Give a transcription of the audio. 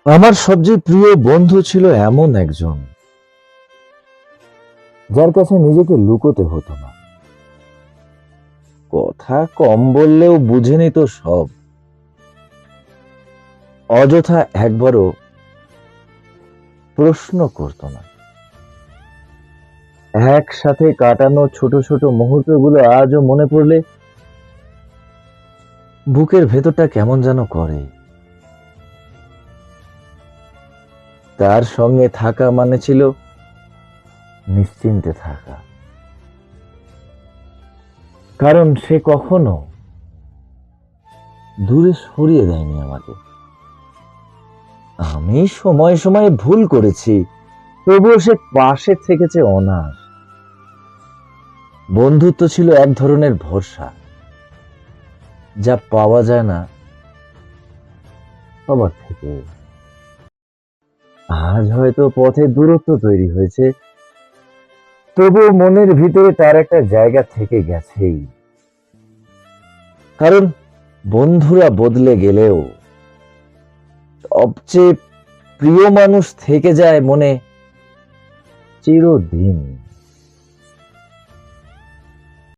আমার সবচেয়ে প্রিয় বন্ধু ছিল এমন একজন, যার কাছে নিজেকে লুকোতে হতো না। কথা কম বললেও বুঝে নিত সব। অযথা একবারও প্রশ্ন করত না। একসাথে কাটানো ছোট ছোট মুহূর্তগুলো আজও মনে পড়লে বুকের ভেতরটা কেমন যেন করে। তার সঙ্গে থাকা মানে ছিল নিশ্চিন্তে থাকা, কারণ সে কখনো দূরে সরিয়ে দেয়নি আমাকে। আমি সময় সময় ভুল করেছি, তবুও সে পাশে থেকেছে অনার। বন্ধুত্ব ছিল এক ধরনের ভরসা, যা পাওয়া যায় না সবার থেকে। আজ হয়তো পথে দূরত্ব তৈরি হয়েছে, তবুও মনের ভিতরে তার একটা জায়গা থেকে গেছেই। কারণ বন্ধুরা বদলে গেলেও সবচেয়ে প্রিয় মানুষ থেকে যায় মনে চিরদিন।